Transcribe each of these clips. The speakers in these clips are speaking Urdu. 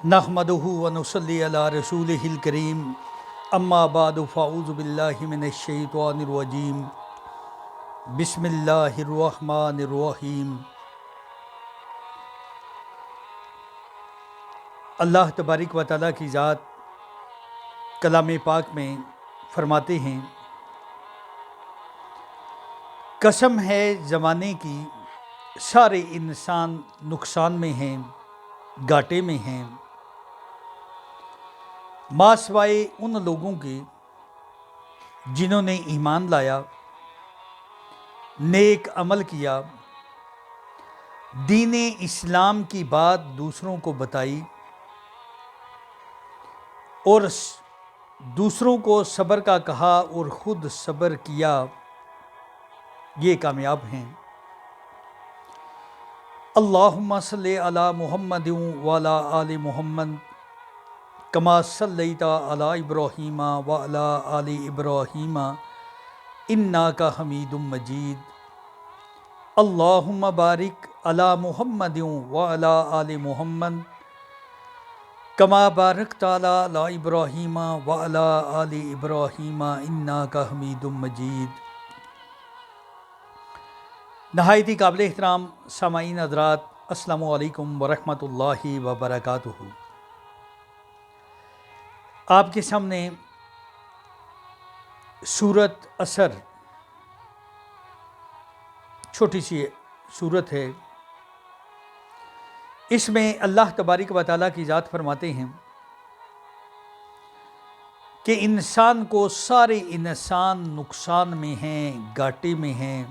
نحمدہ و نصلی علی رسولہ الکریم اما بعد فاعوذ باللہ من الشیطان الرجیم بسم اللہ الرحمن الرحیم۔ اللہ تبارک و تعالیٰ کی ذات کلام پاک میں فرماتے ہیں، قسم ہے زمانے کی سارے انسان نقصان میں ہیں، گھاٹے میں ہیں، ماں سوائے ان لوگوں کے جنہوں نے ایمان لایا، نیک عمل کیا، دین اسلام کی بات دوسروں کو بتائی اور دوسروں کو صبر کا کہا اور خود صبر کیا، یہ کامیاب ہیں۔ اللہم صلی علی محمد وعلی آل محمد کما صلیت علی ابراہیم وعلی آل ابراہیم انک حمید مجید۔ اللہم بارک علی محمد وعلی آل محمد کما بارکت علی ابراہیم وعلی آل ابراہیم انک حمید مجید۔ نہایت ہی قابل احترام سامعین حضرات، السلام علیکم ورحمۃ اللہ وبرکاتہ۔ آپ کے سامنے سورۃ عصر، چھوٹی سی سورت ہے، اس میں اللہ تبارک و تعالیٰ کی ذات فرماتے ہیں کہ انسان کو سارے انسان نقصان میں ہیں، گھاٹے میں ہیں،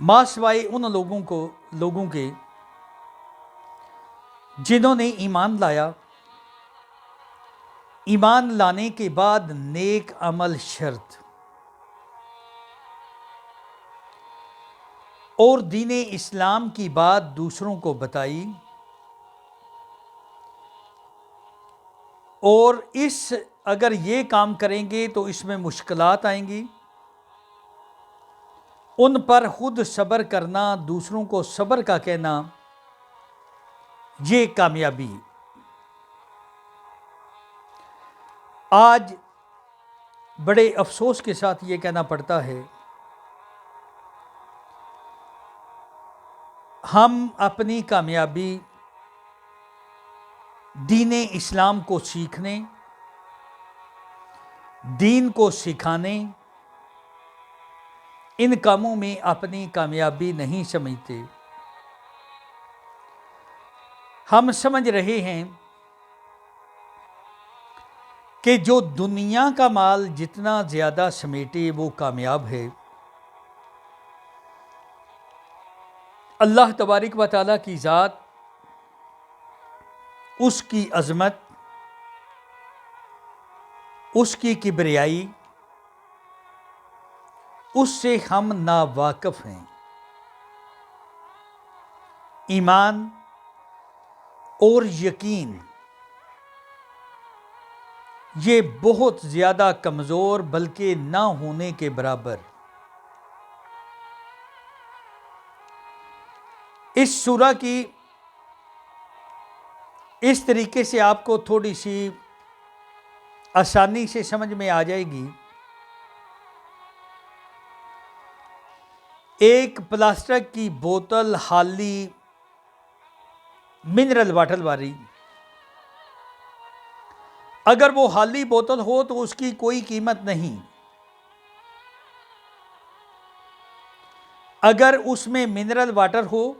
ماں سوائے ان لوگوں کے جنہوں نے ایمان لایا، ایمان لانے کے بعد نیک عمل شرط اور دین اسلام کی بات دوسروں کو بتائی، اور اگر یہ کام کریں گے تو اس میں مشکلات آئیں گی، ان پر خود صبر کرنا، دوسروں کو صبر کا کہنا، یہ کامیابی۔ آج بڑے افسوس کے ساتھ یہ کہنا پڑتا ہے، ہم اپنی کامیابی دین اسلام کو سیکھنے، دین کو سکھانے، ان کاموں میں اپنی کامیابی نہیں سمجھتے۔ ہم سمجھ رہے ہیں کہ جو دنیا کا مال جتنا زیادہ سمیٹے وہ کامیاب ہے۔ اللہ تبارک و تعالیٰ کی ذات، اس کی عظمت، اس کی کبریائی، اس سے ہم ناواقف ہیں۔ ایمان اور یقین یہ بہت زیادہ کمزور بلکہ نہ ہونے کے برابر۔ اس سورہ کی اس طریقے سے آپ کو تھوڑی سی آسانی سے سمجھ میں آ جائے گی۔ ایک پلاسٹک کی بوتل خالی منرل واٹر والی، اگر وہ خالی بوتل ہو تو اس کی کوئی قیمت نہیں، اگر اس میں منرل واٹر ہو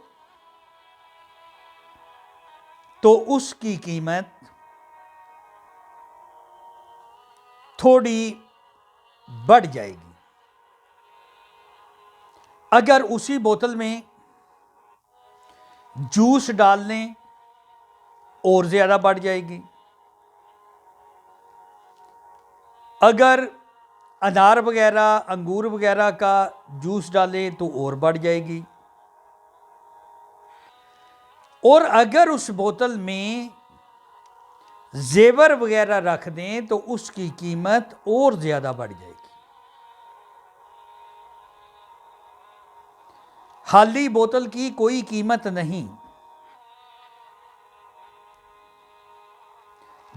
تو اس کی قیمت تھوڑی بڑھ جائے گی، اگر اسی بوتل میں جوس ڈال لیں اور زیادہ بڑھ جائے گی، اگر انار وغیرہ، انگور وغیرہ کا جوس ڈالیں تو اور بڑھ جائے گی، اور اگر اس بوتل میں زیور وغیرہ رکھ دیں تو اس کی قیمت اور زیادہ بڑھ جائے گی۔ خالی بوتل کی کوئی قیمت نہیں،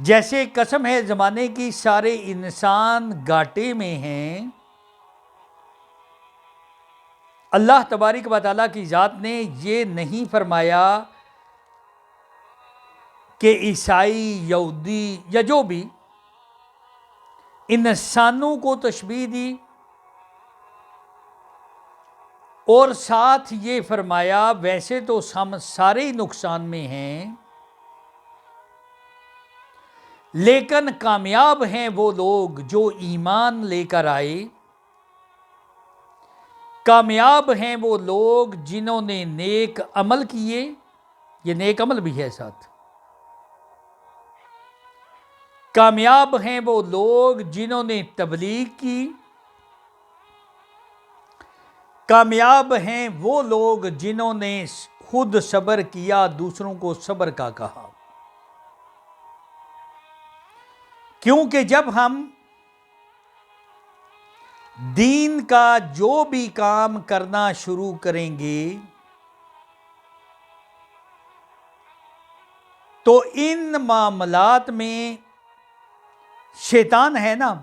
جیسے قسم ہے زمانے کی سارے انسان گھاٹے میں ہیں، اللہ تبارک و تعالیٰ کی ذات نے یہ نہیں فرمایا کہ عیسائی، یہودی یا جو بھی انسانوں کو تشبیہ دی، اور ساتھ یہ فرمایا ویسے تو ہم سارے نقصان میں ہیں، لیکن کامیاب ہیں وہ لوگ جو ایمان لے کر آئے، کامیاب ہیں وہ لوگ جنہوں نے نیک عمل کیے، یہ نیک عمل بھی ہے ساتھ، کامیاب ہیں وہ لوگ جنہوں نے تبلیغ کی، کامیاب ہیں وہ لوگ جنہوں نے خود صبر کیا، دوسروں کو صبر کا کہا۔ کیونکہ جب ہم دین کا جو بھی کام کرنا شروع کریں گے تو ان معاملات میں شیطان ہے نا،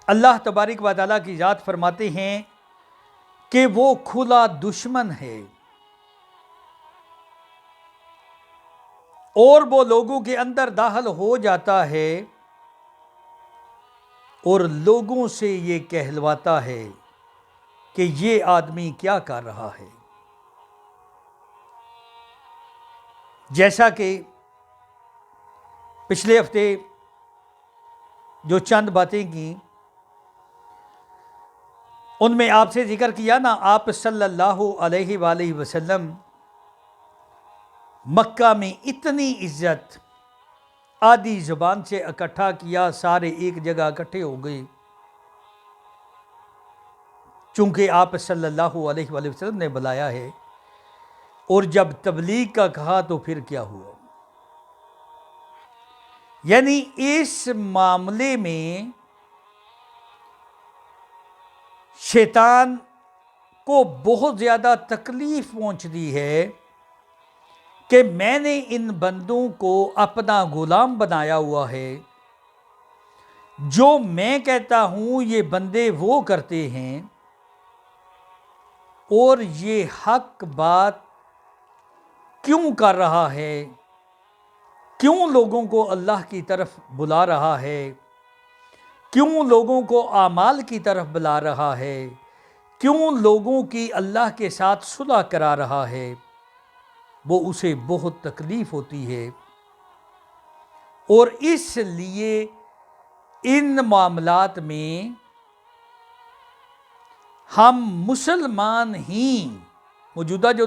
اللہ تبارک و تعالیٰ کی ذات فرماتے ہیں کہ وہ کھلا دشمن ہے، اور وہ لوگوں کے اندر داخل ہو جاتا ہے اور لوگوں سے یہ کہلواتا ہے کہ یہ آدمی کیا کر رہا ہے۔ جیسا کہ پچھلے ہفتے جو چند باتیں کی ان میں آپ سے ذکر کیا نا، آپ صلی اللہ علیہ وآلہ وسلم مکہ میں اتنی عزت آدھی زبان سے اکٹھا کیا، سارے ایک جگہ اکٹھے ہو گئے، چونکہ آپ صلی اللہ علیہ وآلہ وسلم نے بلایا ہے، اور جب تبلیغ کا کہا تو پھر کیا ہوا؟ یعنی اس معاملے میں شیطان کو بہت زیادہ تکلیف پہنچتی ہے کہ میں نے ان بندوں کو اپنا غلام بنایا ہوا ہے، جو میں کہتا ہوں یہ بندے وہ کرتے ہیں، اور یہ حق بات کیوں کر رہا ہے، کیوں لوگوں کو اللہ کی طرف بلا رہا ہے، کیوں لوگوں کو اعمال کی طرف بلا رہا ہے، کیوں لوگوں کی اللہ کے ساتھ صلح کرا رہا ہے، وہ اسے بہت تکلیف ہوتی ہے، اور اس لیے ان معاملات میں ہم مسلمان ہی، موجودہ جو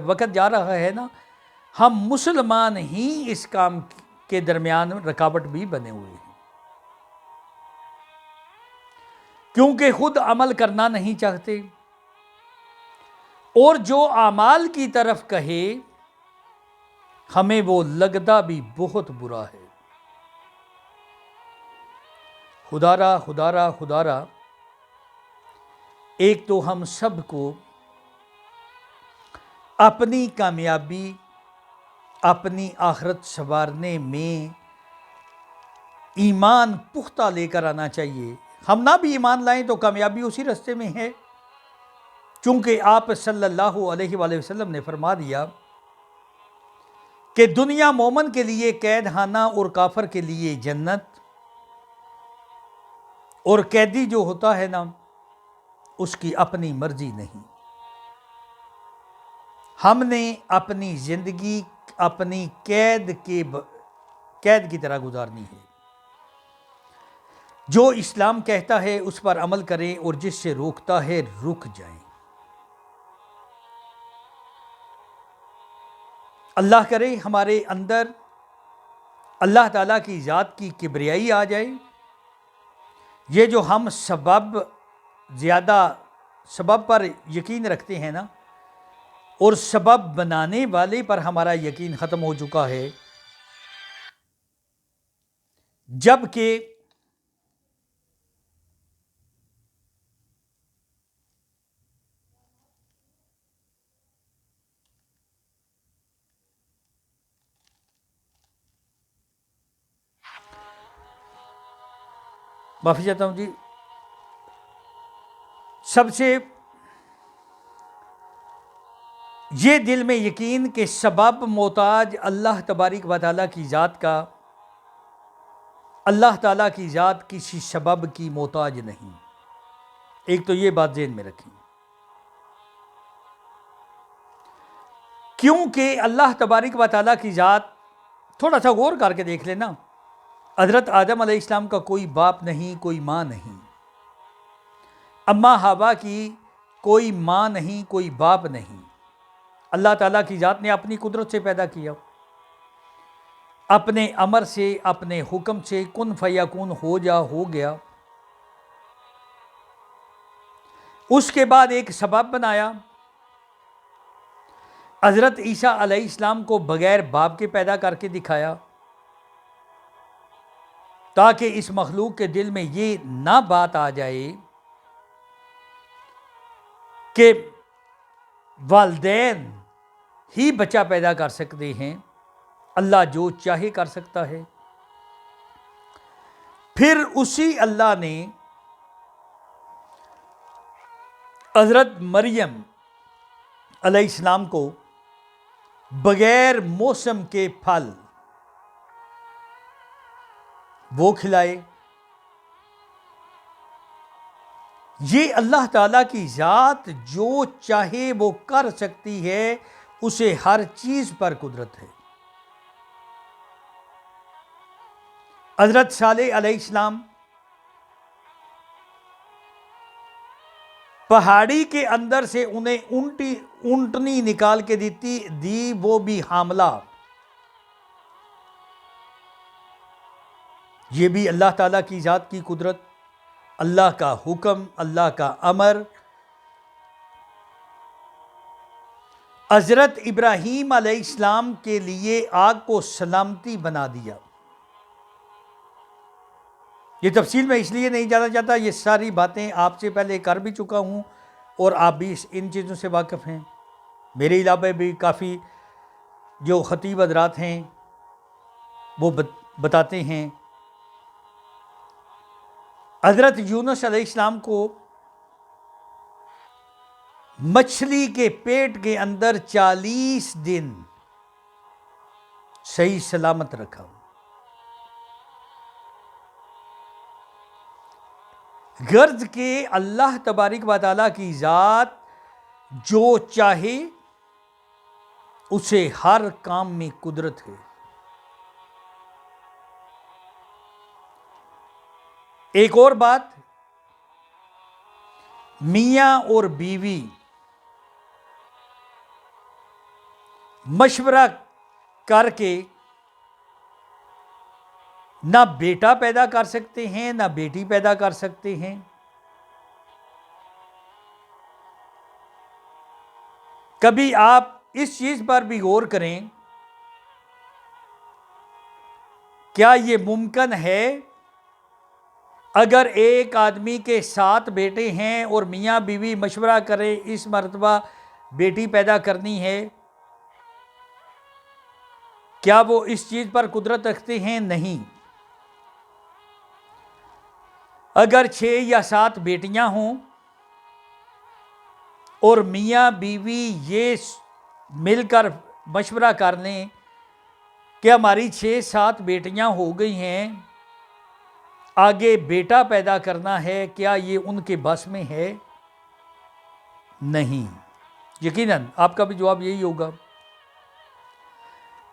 وقت جا رہا ہے نا، ہم مسلمان ہی اس کام کے درمیان رکاوٹ بھی بنے ہوئے ہیں، کیونکہ خود عمل کرنا نہیں چاہتے، اور جو اعمال کی طرف کہے ہمیں وہ لگتا بھی بہت برا ہے۔ خدا را ایک تو ہم سب کو اپنی کامیابی، اپنی آخرت سنوارنے میں ایمان پختہ لے کر آنا چاہیے۔ ہم نہ بھی ایمان لائیں تو کامیابی اسی راستے میں ہے، چونکہ آپ صلی اللہ علیہ وآلہ وسلم نے فرما دیا کہ دنیا مومن کے لیے قید خانہ اور کافر کے لیے جنت، اور قیدی جو ہوتا ہے نا اس کی اپنی مرضی نہیں۔ ہم نے اپنی زندگی اپنی قید کی طرح گزارنی ہے، جو اسلام کہتا ہے اس پر عمل کریں، اور جس سے روکتا ہے رک جائیں۔ اللہ کرے ہمارے اندر اللہ تعالیٰ کی ذات کی کبریائی آ جائے، یہ جو ہم زیادہ سبب پر یقین رکھتے ہیں نا، اور سبب بنانے والے پر ہمارا یقین ختم ہو چکا ہے، جبکہ معافی چاہتا ہوں جی. سب سے یہ دل میں یقین کہ سبب محتاج اللہ تبارک و تعالیٰ کی ذات کا، اللہ تعالیٰ کی ذات کسی سبب کی محتاج نہیں. ایک تو یہ بات ذہن میں رکھیں، کیونکہ اللہ تبارک و تعالیٰ کی ذات، تھوڑا سا غور کر کے دیکھ لینا، حضرت آدم علیہ السلام کا کوئی باپ نہیں، کوئی ماں نہیں، اماں حوا کی کوئی ماں نہیں، کوئی باپ نہیں. اللہ تعالیٰ کی ذات نے اپنی قدرت سے پیدا کیا، اپنے امر سے، اپنے حکم سے، کن فیکون، ہو جا، ہو گیا. اس کے بعد ایک سبب بنایا، حضرت عیسیٰ علیہ السلام کو بغیر باپ کے پیدا کر کے دکھایا، تاکہ اس مخلوق کے دل میں یہ نہ بات آ جائے کہ والدین ہی بچہ پیدا کر سکتے ہیں، اللہ جو چاہے کر سکتا ہے. پھر اسی اللہ نے حضرت مریم علیہ السلام کو بغیر موسم کے پھل وہ کھلائے. یہ اللہ تعالیٰ کی ذات جو چاہے وہ کر سکتی ہے، اسے ہر چیز پر قدرت ہے. حضرت صالح علیہ السلام پہاڑی کے اندر سے انہیں اونٹنی نکال کے دی، وہ بھی حاملہ. یہ بھی اللہ تعالیٰ کی ذات کی قدرت، اللہ کا حکم، اللہ کا امر. حضرت ابراہیم علیہ السلام کے لیے آگ کو سلامتی بنا دیا. یہ تفصیل میں اس لیے نہیں جانا چاہتا، یہ ساری باتیں آپ سے پہلے کر بھی چکا ہوں اور آپ بھی ان چیزوں سے واقف ہیں. میرے علاوہ بھی کافی جو خطیب حضرات ہیں وہ بتاتے ہیں. حضرت یونس علیہ السلام کو مچھلی کے پیٹ کے اندر 40 دن صحیح سلامت رکھا. غرض کہ اللہ تبارک و تعالیٰ کی ذات جو چاہے اسے ہر کام میں قدرت ہے. ایک اور بات، میاں اور بیوی مشورہ کر کے نہ بیٹا پیدا کر سکتے ہیں، نہ بیٹی پیدا کر سکتے ہیں. کبھی آپ اس چیز پر بھی غور کریں، کیا یہ ممکن ہے اگر ایک آدمی کے 7 بیٹے ہیں اور میاں بیوی مشورہ کرے اس مرتبہ بیٹی پیدا کرنی ہے، کیا وہ اس چیز پر قدرت رکھتے ہیں؟ نہیں. اگر 6 یا 7 بیٹیاں ہوں اور میاں بیوی یہ مل کر مشورہ کر لیں کہ ہماری 6-7 بیٹیاں ہو گئی ہیں، آگے بیٹا پیدا کرنا ہے، کیا یہ ان کے بس میں ہے؟ نہیں. یقیناً آپ کا بھی جواب یہی ہوگا.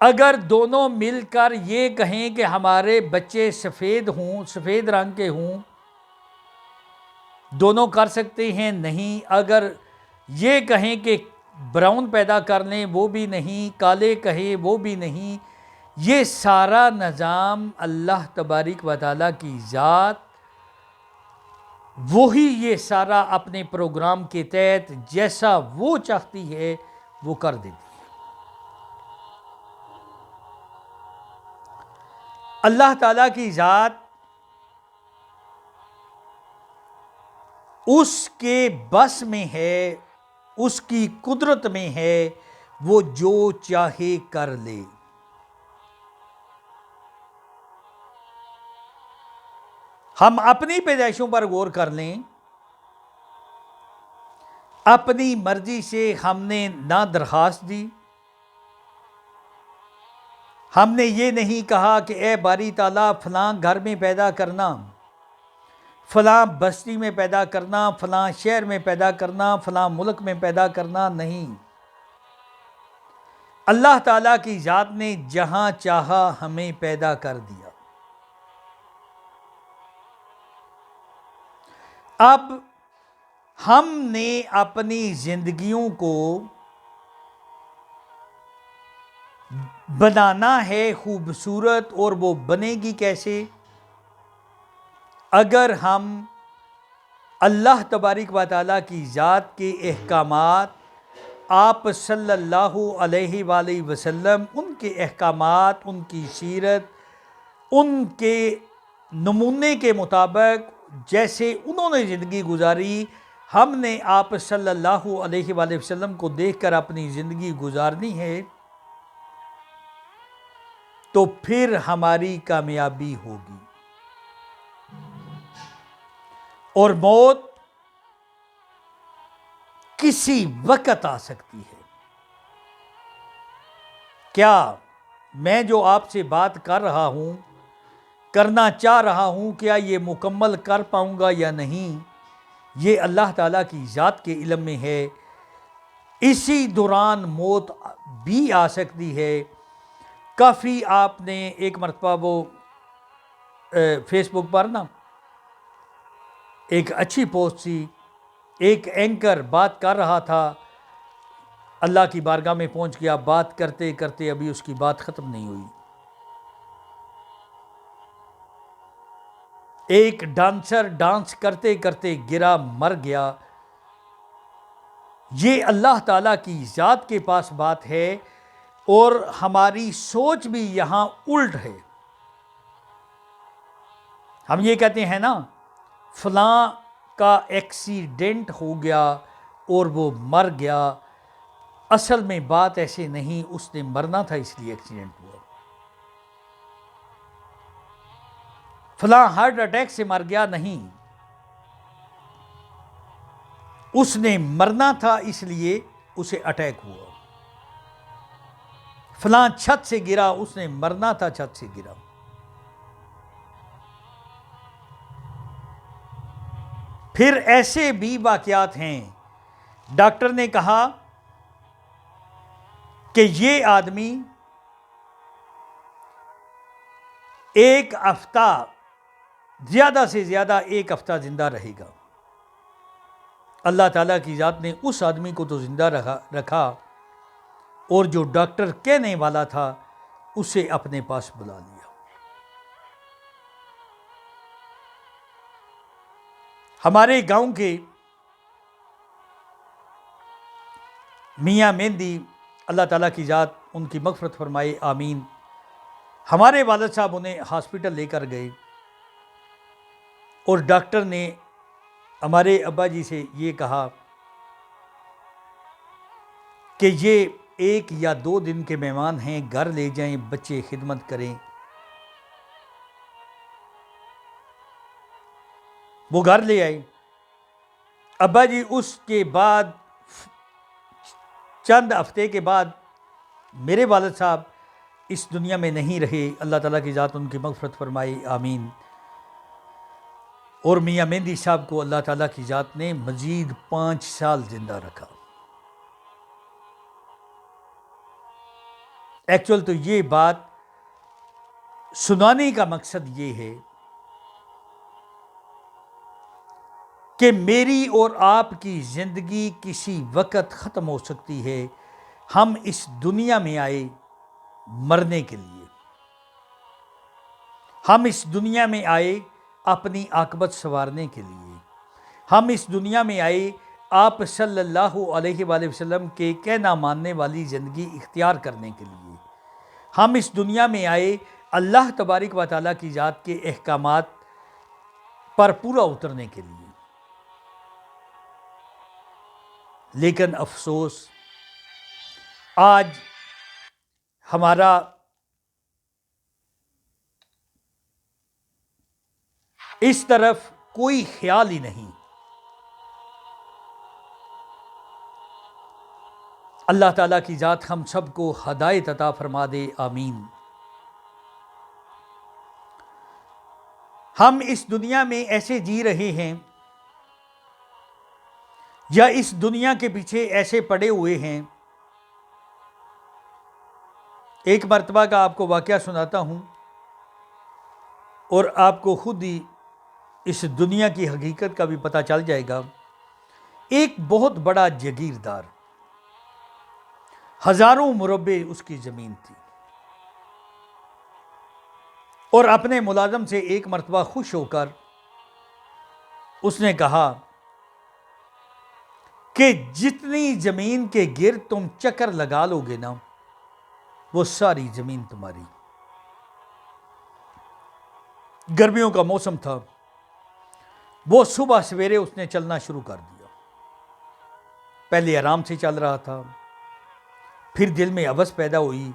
اگر دونوں مل کر یہ کہیں کہ ہمارے بچے سفید ہوں، سفید رنگ کے ہوں، دونوں کر سکتے ہیں؟ نہیں. اگر یہ کہیں کہ براؤن پیدا کر لیں، وہ بھی نہیں. کالے کہیں، وہ بھی نہیں. یہ سارا نظام اللہ تبارک و تعالیٰ کی ذات، وہی یہ سارا اپنے پروگرام کے تحت جیسا وہ چاہتی ہے وہ کر دیتی ہے. اللہ تعالیٰ کی ذات اس کے بس میں ہے، اس کی قدرت میں ہے، وہ جو چاہے کر لے. ہم اپنی پیدائشوں پر غور کر لیں. اپنی مرضی سے ہم نے نہ درخواست دی. ہم نے یہ نہیں کہا کہ اے باری تعالیٰ فلاں گھر میں پیدا کرنا، فلاں بستی میں پیدا کرنا، فلاں شہر میں پیدا کرنا، فلاں ملک میں پیدا کرنا. نہیں، اللہ تعالیٰ کی ذات نے جہاں چاہا ہمیں پیدا کر دیا. اب ہم نے اپنی زندگیوں کو بنانا ہے خوبصورت، اور وہ بنے گی کیسے؟ اگر ہم اللہ تبارک و تعالیٰ کی ذات کے احکامات، آپ صلی اللہ علیہ وآلہ وسلم ان کے احکامات، ان کی سیرت، ان کے نمونے کے مطابق جیسے انہوں نے زندگی گزاری، ہم نے آپ صلی اللہ علیہ وآلہ وسلم کو دیکھ کر اپنی زندگی گزارنی ہے، تو پھر ہماری کامیابی ہوگی. اور موت کسی وقت آ سکتی ہے. کیا میں جو آپ سے بات کر رہا ہوں، کرنا چاہ رہا ہوں، کیا یہ مکمل کر پاؤں گا یا نہیں، یہ اللہ تعالیٰ کی ذات کے علم میں ہے. اسی دوران موت بھی آ سکتی ہے. کافی آپ نے ایک مرتبہ وہ فیس بک پر نا ایک اچھی پوسٹ تھی، ایک اینکر بات کر رہا تھا، اللہ کی بارگاہ میں پہنچ گیا، بات کرتے کرتے ابھی اس کی بات ختم نہیں ہوئی. ایک ڈانسر ڈانس کرتے کرتے گرا، مر گیا. یہ اللہ تعالیٰ کی ذات کے پاس بات ہے، اور ہماری سوچ بھی یہاں الٹ ہے. ہم یہ کہتے ہیں نا فلاں کا ایکسیڈنٹ ہو گیا اور وہ مر گیا. اصل میں بات ایسے نہیں، اس نے مرنا تھا اس لیے ایکسیڈنٹ ہوا. فلاں ہارٹ اٹیک سے مر گیا، نہیں، اس نے مرنا تھا اس لیے اسے اٹیک ہوا. فلاں چھت سے گرا، اس نے مرنا تھا چھت سے گرا. پھر ایسے بھی واقعات ہیں، ڈاکٹر نے کہا کہ یہ آدمی ایک ہفتہ، زیادہ سے زیادہ ایک ہفتہ زندہ رہے گا. اللہ تعالیٰ کی ذات نے اس آدمی کو تو زندہ رکھا، اور جو ڈاکٹر کہنے والا تھا اسے اپنے پاس بلا لیا. ہمارے گاؤں کے میاں مہندی، اللہ تعالیٰ کی ذات ان کی مغفرت فرمائے، آمین. ہمارے والد صاحب انہیں ہاسپٹل لے کر گئے، اور ڈاکٹر نے ہمارے ابا جی سے یہ کہا کہ یہ 1 یا 2 دن کے مہمان ہیں، گھر لے جائیں، بچے خدمت کریں. وہ گھر لے آئے. ابا جی اس کے بعد چند ہفتے کے بعد میرے والد صاحب اس دنیا میں نہیں رہے، اللہ تعالیٰ کی ذات ان کی مغفرت فرمائے، آمین. اور میاں مہندی صاحب کو اللہ تعالیٰ کی ذات نے مزید 5 سال زندہ رکھا. ایکچول تو یہ بات سنانے کا مقصد یہ ہے کہ میری اور آپ کی زندگی کسی وقت ختم ہو سکتی ہے. ہم اس دنیا میں آئے مرنے کے لیے. ہم اس دنیا میں آئے اپنی عاقبت سنوارنے کے لیے. ہم اس دنیا میں آئے آپ صلی اللہ علیہ وآلہ وسلم کے کہنا ماننے والی زندگی اختیار کرنے کے لیے. ہم اس دنیا میں آئے اللہ تبارک و تعالیٰ کی ذات کے احکامات پر پورا اترنے کے لیے. لیکن افسوس، آج ہمارا اس طرف کوئی خیال ہی نہیں۔ اللہ تعالیٰ کی ذات ہم سب کو ہدایت عطا فرما دے، آمین۔ ہم اس دنیا میں ایسے جی رہے ہیں یا اس دنیا کے پیچھے ایسے پڑے ہوئے ہیں۔ ایک مرتبہ کا آپ کو واقعہ سناتا ہوں اور آپ کو خود ہی اس دنیا کی حقیقت کا بھی پتہ چل جائے گا۔ ایک بہت بڑا جاگیردار، ہزاروں مربع اس کی زمین تھی، اور اپنے ملازم سے ایک مرتبہ خوش ہو کر اس نے کہا کہ جتنی زمین کے گرد تم چکر لگا لو گے نا، وہ ساری زمین تمہاری۔ گرمیوں کا موسم تھا، وہ صبح سویرے اس نے چلنا شروع کر دیا۔ پہلے آرام سے چل رہا تھا، پھر دل میں ہوس پیدا ہوئی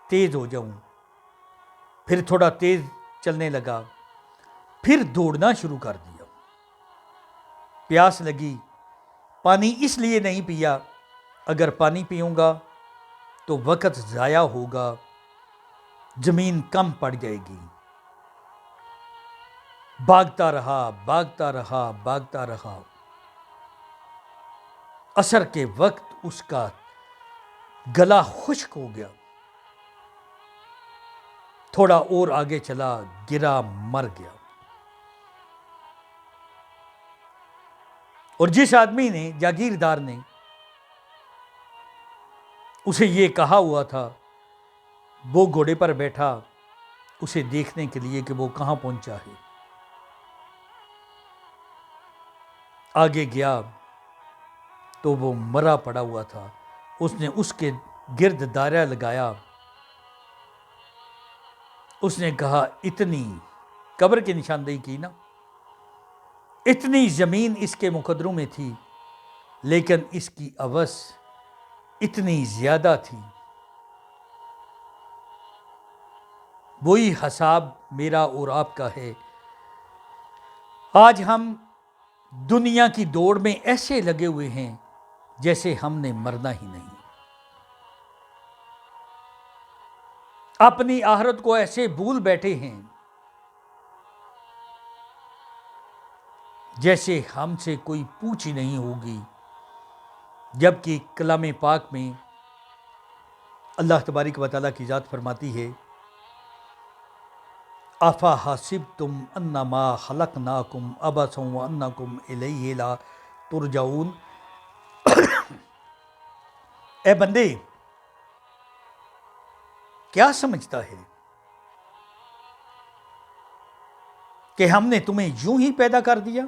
تیز ہو جاؤں، پھر تھوڑا تیز چلنے لگا، پھر دوڑنا شروع کر دیا۔ پیاس لگی، پانی اس لیے نہیں پیا، اگر پانی پیوں گا تو وقت ضائع ہوگا، زمین کم پڑ جائے گی۔ بھاگتا رہا، بھاگتا رہا، بھاگتا رہا۔ عصر کے وقت اس کا گلا خشک ہو گیا، تھوڑا اور آگے چلا، گرا، مر گیا۔ اور جس آدمی نے، جاگیردار نے اسے یہ کہا ہوا تھا، وہ گھوڑے پر بیٹھا اسے دیکھنے کے لیے کہ وہ کہاں پہنچا ہے۔ آگے گیا تو وہ مرا پڑا ہوا تھا۔ اس نے اس کے گرد دائرہ لگایا، اس نے کہا اتنی قبر کی نشاندہی کی نا، اتنی زمین اس کے مقدروں میں تھی، لیکن اس کی ہوس اتنی زیادہ تھی۔ وہی حساب میرا اور آپ کا ہے۔ آج ہم دنیا کی دوڑ میں ایسے لگے ہوئے ہیں جیسے ہم نے مرنا ہی نہیں، اپنی آخرت کو ایسے بھول بیٹھے ہیں جیسے ہم سے کوئی پوچھ ہی نہیں ہوگی، جبکہ کلام پاک میں اللہ تبارک و تعالیٰ کی ذات فرماتی ہے افا حسبتم انما خلقناکم عبثا وانکم الیہ لا ترجعون۔ اے بندے، کیا سمجھتا ہے کہ ہم نے تمہیں یوں ہی پیدا کر دیا؟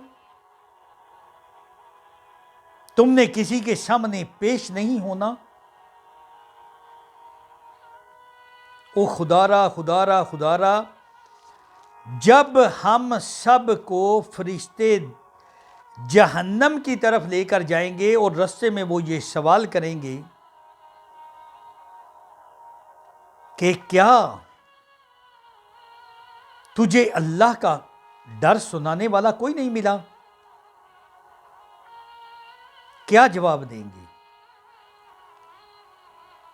تم نے کسی کے سامنے پیش نہیں ہونا؟ او خدارا خدارا خدارا، جب ہم سب کو فرشتے جہنم کی طرف لے کر جائیں گے اور رستے میں وہ یہ سوال کریں گے کہ کیا تجھے اللہ کا ڈر سنانے والا کوئی نہیں ملا؟ کیا جواب دیں گے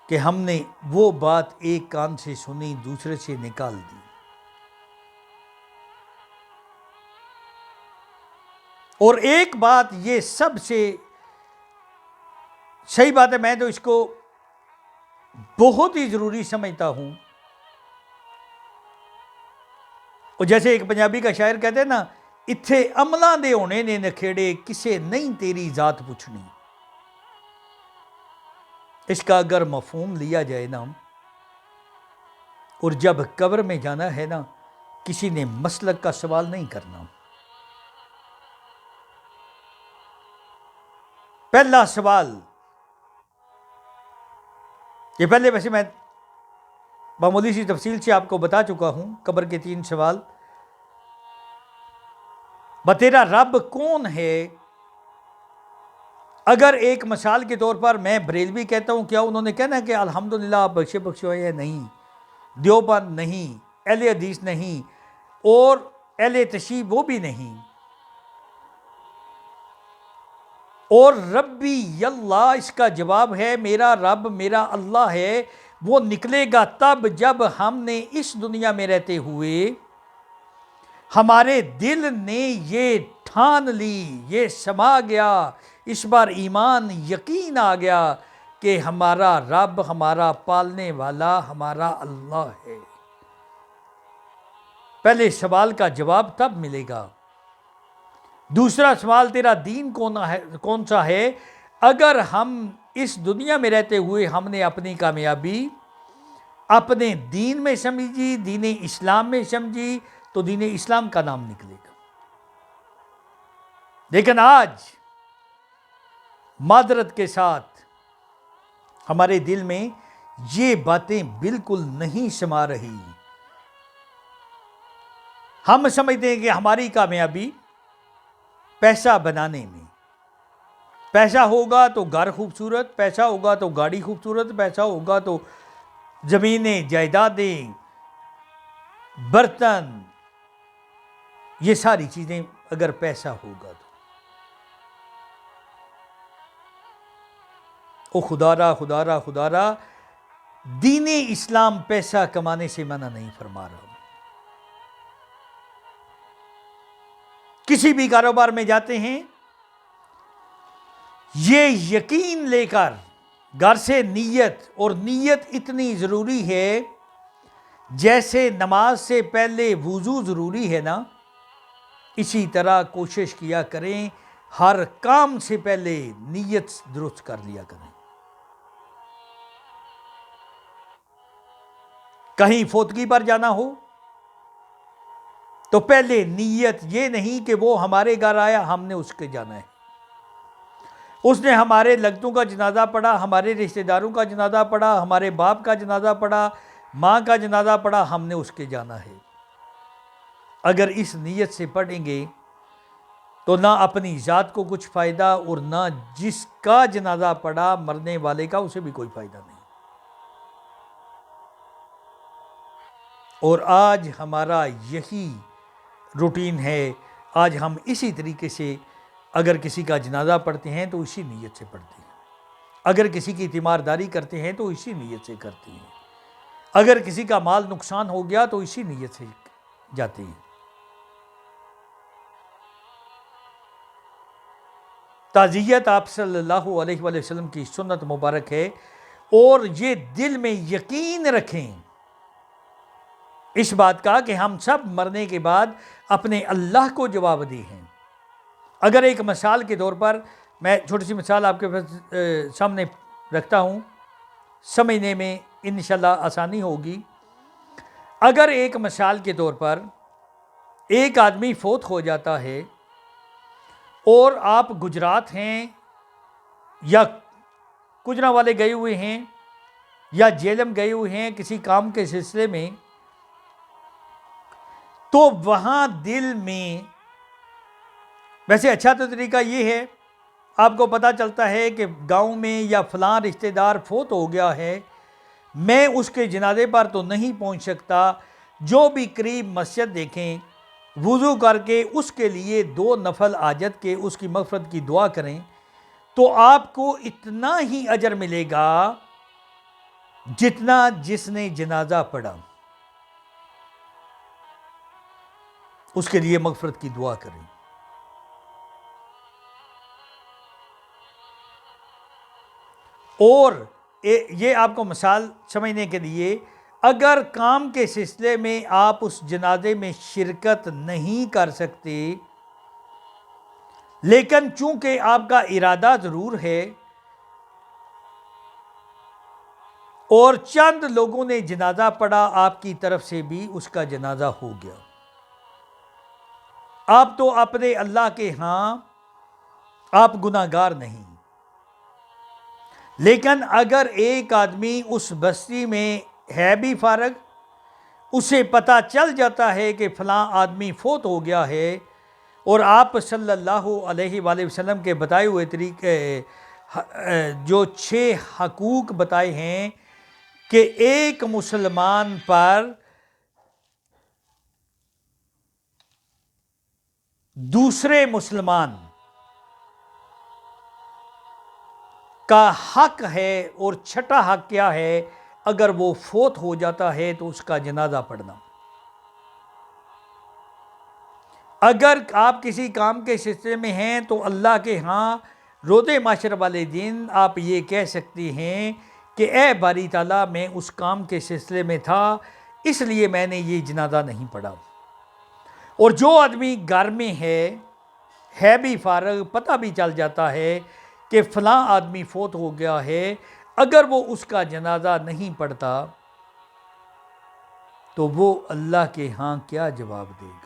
کہ ہم نے وہ بات ایک کان سے سنی، دوسرے سے نکال دی۔ اور ایک بات یہ سب سے صحیح بات ہے، میں تو اس کو بہت ہی ضروری سمجھتا ہوں، اور جیسے ایک پنجابی کا شاعر کہتے ہیں نا، اتھے عملاں دے ہونے نے نکھیڑے، کسے نہیں تیری ذات پوچھنی۔ اس کا اگر مفہوم لیا جائے نا، اور جب قبر میں جانا ہے نا، کسی نے مسلک کا سوال نہیں کرنا۔ پہلا سوال یہ پہلے ویسے میں معمولی سی تفصیل سے آپ کو بتا چکا ہوں، قبر کے 3 سوال۔ تیرا رب کون ہے؟ اگر ایک مثال کے طور پر میں بریلوی کہتا ہوں، کیا انہوں نے کہنا کہ الحمدللہ آپ بخشے ہوئے ہیں؟ نہیں۔ دیوبند نہیں، اہل حدیث نہیں، اور اہل تشیع وہ بھی نہیں. اور ربی اللہ اس کا جواب ہے، میرا رب میرا اللہ ہے. وہ نکلے گا تب جب ہم نے اس دنیا میں رہتے ہوئے ہمارے دل نے یہ ٹھان لی، یہ سما گیا، اس بار ایمان یقین آ گیا کہ ہمارا رب، ہمارا پالنے والا ہمارا اللہ ہے. پہلے سوال کا جواب تب ملے گا. دوسرا سوال، تیرا دین کون سا ہے؟ اگر ہم اس دنیا میں رہتے ہوئے ہم نے اپنی کامیابی اپنے دین میں سمجھی، دین اسلام میں سمجھی، تو دین اسلام کا نام نکلے گا. لیکن آج معذرت کے ساتھ ہمارے دل میں یہ باتیں بالکل نہیں سما رہی. ہم سمجھتے ہیں کہ ہماری کامیابی پیسہ بنانے میں، پیسہ ہوگا تو گھر خوبصورت، پیسہ ہوگا تو گاڑی خوبصورت، پیسہ ہوگا تو زمینیں، جائیدادیں، برتن، یہ ساری چیزیں اگر پیسہ ہوگا تو او خدا را دین اسلام پیسہ کمانے سے منع نہیں فرما رہا. کسی بھی کاروبار میں جاتے ہیں، یہ یقین لے کر گھر سے نیت، اور نیت اتنی ضروری ہے جیسے نماز سے پہلے وضو ضروری ہے نا، اسی طرح کوشش کیا کریں ہر کام سے پہلے نیت درست کر لیا کریں. کہیں فوتگی پر جانا ہو تو پہلے نیت یہ نہیں کہ وہ ہمارے گھر آیا ہم نے اس کے جانا ہے، اس نے ہمارے لگتوں کا جنازہ پڑھا، ہمارے رشتہ داروں کا جنازہ پڑھا، ہمارے باپ کا جنازہ پڑھا، ماں کا جنازہ پڑھا، ہم نے اس کے جانا ہے. اگر اس نیت سے پڑھیں گے تو نہ اپنی ذات کو کچھ فائدہ، اور نہ جس کا جنازہ پڑھا مرنے والے کا اسے بھی کوئی فائدہ نہیں. اور آج ہمارا یہی روٹین ہے. آج ہم اسی طریقے سے اگر کسی کا جنازہ پڑھتے ہیں تو اسی نیت سے پڑھتے ہیں، اگر کسی کی تیمارداری کرتے ہیں تو اسی نیت سے کرتے ہیں، اگر کسی کا مال نقصان ہو گیا تو اسی نیت سے جاتے ہیں. تعزیت آپ صلی اللہ علیہ وآلہ وسلم کی سنت مبارک ہے. اور یہ دل میں یقین رکھیں اس بات کا کہ ہم سب مرنے کے بعد اپنے اللہ کو جواب دی ہیں. اگر ایک مثال کے طور پر میں چھوٹی سی مثال آپ کے سامنے رکھتا ہوں، سمجھنے میں انشاءاللہ آسانی ہوگی. اگر ایک مثال کے طور پر ایک آدمی فوت ہو جاتا ہے اور آپ گجرات ہیں یا گجرا والے گئے ہوئے ہیں یا جیلم گئے ہوئے ہیں کسی کام کے سلسلے میں، تو وہاں دل میں ویسے اچھا تو طریقہ یہ ہے، آپ کو پتہ چلتا ہے کہ گاؤں میں یا فلاں رشتہ دار فوت ہو گیا ہے، میں اس کے جنازے پر تو نہیں پہنچ سکتا. جو بھی قریب مسجد دیکھیں، وضو کر کے اس کے لیے 2 نفل حاجت کے اس کی مغفرت کی دعا کریں، تو آپ کو اتنا ہی اجر ملے گا جتنا جس نے جنازہ پڑھا. اس کے لیے مغفرت کی دعا کریں. اور یہ آپ کو مثال سمجھنے کے لیے، اگر کام کے سلسلے میں آپ اس جنازے میں شرکت نہیں کر سکتے، لیکن چونکہ آپ کا ارادہ ضرور ہے اور چند لوگوں نے جنازہ پڑھا، آپ کی طرف سے بھی اس کا جنازہ ہو گیا، آپ تو اپنے اللہ کے ہاں آپ گناہگار نہیں. لیکن اگر ایک آدمی اس بستی میں ہے بھی فارغ، اسے پتہ چل جاتا ہے کہ فلاں آدمی فوت ہو گیا ہے، اور آپ صلی اللہ علیہ وآلہ وسلم کے بتائے ہوئے طریقے جو 6 حقوق بتائے ہیں کہ ایک مسلمان پر دوسرے مسلمان کا حق ہے، اور چھٹا حق کیا ہے؟ اگر وہ فوت ہو جاتا ہے تو اس کا جنازہ پڑھنا۔ اگر آپ کسی کام کے سلسلے میں ہیں تو اللہ کے ہاں روز محشر والے دن آپ یہ کہہ سکتے ہیں کہ اے باری تعالیٰ، میں اس کام کے سلسلے میں تھا، اس لیے میں نے یہ جنازہ نہیں پڑھا۔ اور جو آدمی گھر میں ہے بھی فارغ، پتہ بھی چل جاتا ہے کہ فلاں آدمی فوت ہو گیا ہے، اگر وہ اس کا جنازہ نہیں پڑھتا تو وہ اللہ کے ہاں کیا جواب دے گا؟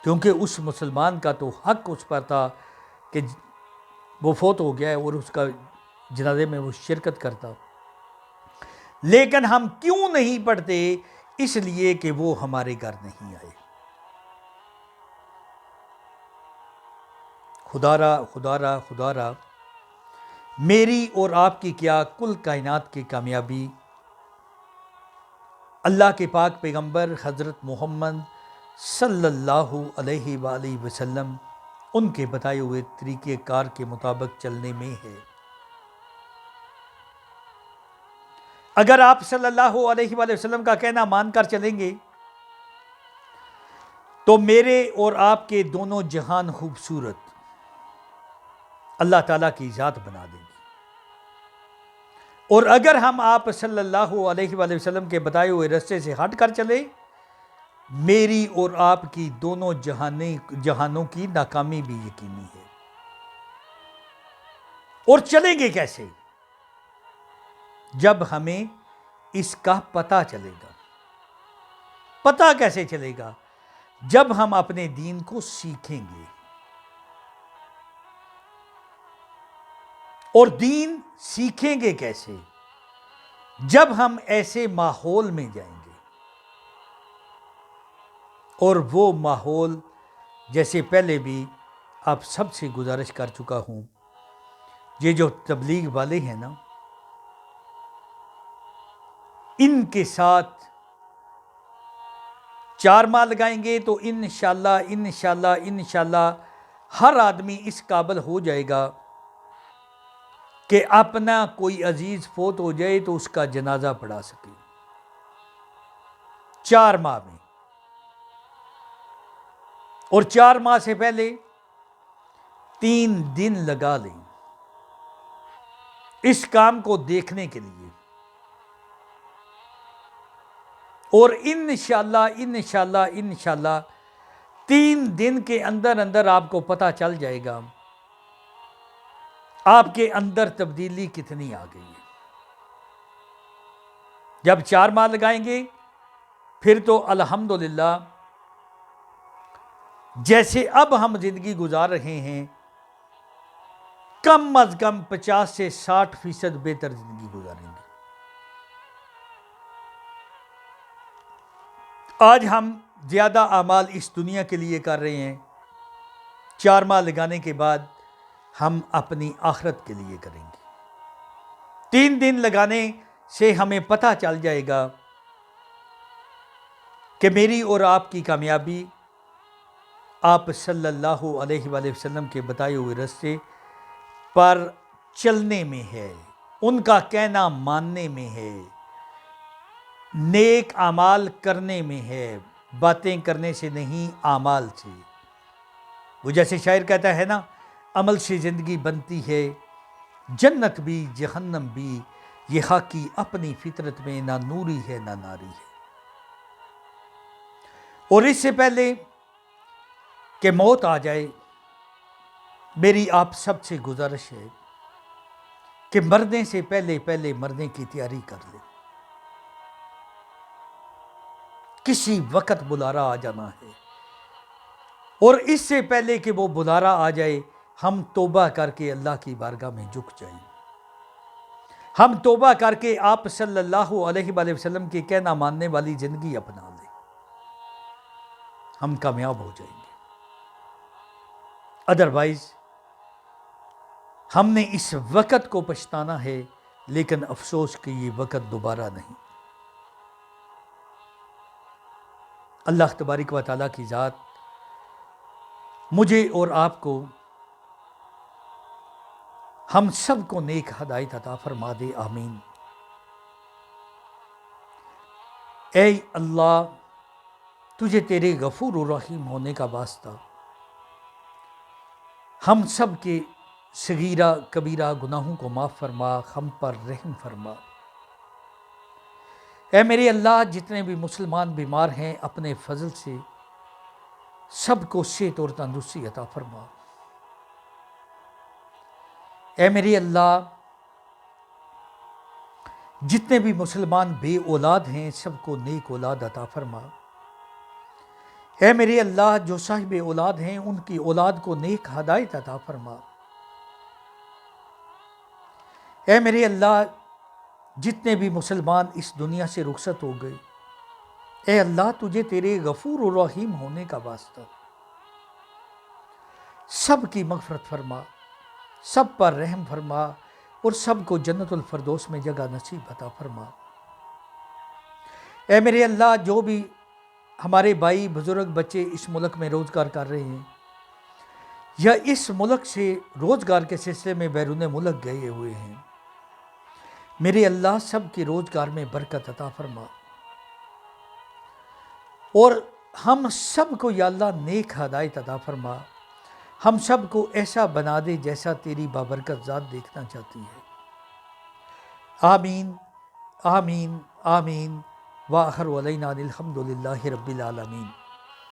کیونکہ اس مسلمان کا تو حق اس پر تھا کہ وہ فوت ہو گیا ہے اور اس کا جنازے میں وہ شرکت کرتا۔ لیکن ہم کیوں نہیں پڑھتے؟ اس لیے کہ وہ ہمارے گھر نہیں آئے۔ خدا را میری اور آپ کی کیا، کل کائنات کی کامیابی اللہ کے پاک پیغمبر حضرت محمد صلی اللہ علیہ وآلہ وسلم ان کے بتائے ہوئے طریقہ کار کے مطابق چلنے میں ہے۔ اگر آپ صلی اللہ علیہ وآلہ وسلم کا کہنا مان کر چلیں گے تو میرے اور آپ کے دونوں جہان خوبصورت اللہ تعالیٰ کی ذات بنا دیں گے۔ اور اگر ہم آپ صلی اللہ علیہ وآلہ وسلم کے بتائے ہوئے راستے سے ہٹ کر چلے، میری اور آپ کی دونوں جہانوں کی ناکامی بھی یقینی ہے۔ اور چلیں گے کیسے؟ جب ہمیں اس کا پتہ چلے گا۔ پتہ کیسے چلے گا؟ جب ہم اپنے دین کو سیکھیں گے۔ اور دین سیکھیں گے کیسے؟ جب ہم ایسے ماحول میں جائیں گے، اور وہ ماحول جیسے پہلے بھی آپ سب سے گزارش کر چکا ہوں، یہ جو تبلیغ والے ہیں نا، ان کے ساتھ 4 ماہ لگائیں گے تو انشاءاللہ ہر آدمی اس قابل ہو جائے گا کہ اپنا کوئی عزیز فوت ہو جائے تو اس کا جنازہ پڑھا سکے۔ 4 ماہ میں۔ اور 4 ماہ سے پہلے 3 دن لگا لیں اس کام کو دیکھنے کے لیے، اور انشاءاللہ 3 دن کے اندر آپ کو پتہ چل جائے گا آپ کے اندر تبدیلی کتنی آ گئی ہے۔ جب 4 ماہ لگائیں گے پھر تو الحمدللہ جیسے اب ہم زندگی گزار رہے ہیں، کم از کم 50 سے 60% بہتر زندگی گزاریں گے۔ آج ہم زیادہ اعمال اس دنیا کے لیے کر رہے ہیں، 4 ماہ لگانے کے بعد ہم اپنی آخرت کے لیے کریں گے۔ 3 دن لگانے سے ہمیں پتہ چل جائے گا کہ میری اور آپ کی کامیابی آپ صلی اللہ علیہ وآلہ وسلم کے بتائے ہوئے راستے پر چلنے میں ہے، ان کا کہنا ماننے میں ہے، نیک اعمال کرنے میں ہے، باتیں کرنے سے نہیں، اعمال سے۔ وہ جیسے شاعر کہتا ہے نا، عمل سے زندگی بنتی ہے، جنت بھی جہنم بھی، یہ خاکی اپنی فطرت میں نہ نوری ہے نہ ناری ہے۔ اور اس سے پہلے کہ موت آ جائے، میری آپ سب سے گزارش ہے کہ مرنے سے پہلے مرنے کی تیاری کر لیں۔ کسی وقت بلارا آ جانا ہے، اور اس سے پہلے کہ وہ بلارا آ جائے ہم توبہ کر کے اللہ کی بارگاہ میں جھک جائیں، ہم توبہ کر کے آپ صلی اللہ علیہ وآلہ وسلم کی کہنا ماننے والی زندگی اپنا لیں، ہم کامیاب ہو جائیں گے۔ ادروائز ہم نے اس وقت کو پچھتانا ہے، لیکن افسوس کہ یہ وقت دوبارہ نہیں۔ اللہ تبارک و تعالیٰ کی ذات مجھے اور آپ کو، ہم سب کو نیک ہدایت عطا فرما دے، آمین۔ اے اللہ، تجھے تیرے غفور و رحیم ہونے کا واسطہ ہم سب کے صغیرہ کبیرہ گناہوں کو معاف فرما، ہم پر رحم فرما۔ اے میرے اللہ، جتنے بھی مسلمان بیمار ہیں اپنے فضل سے سب کو صحت اور تندرستی عطا فرما۔ اے میرے اللہ، جتنے بھی مسلمان بے اولاد ہیں سب کو نیک اولاد عطا فرما۔ اے میرے اللہ، جو صاحب اولاد ہیں ان کی اولاد کو نیک ہدایت عطا فرما۔ اے میرے اللہ، جتنے بھی مسلمان اس دنیا سے رخصت ہو گئے، اے اللہ تجھے تیرے غفور و رحیم ہونے کا واسطہ سب کی مغفرت فرما، سب پر رحم فرما اور سب کو جنت الفردوس میں جگہ نصیب عطا فرما۔ اے میرے اللہ، جو بھی ہمارے بھائی بزرگ بچے اس ملک میں روزگار کر رہے ہیں یا اس ملک سے روزگار کے سلسلے میں بیرون ملک گئے ہوئے ہیں، میرے اللہ سب کے روزگار میں برکت عطا فرما، اور ہم سب کو یا اللہ نیک ہدایت عطا فرما، ہم سب کو ایسا بنا دے جیسا تیری بابرکت ذات دیکھنا چاہتی ہے۔ آمین آمین آمین، وآخر علینا الحمد للہ رب العالمین۔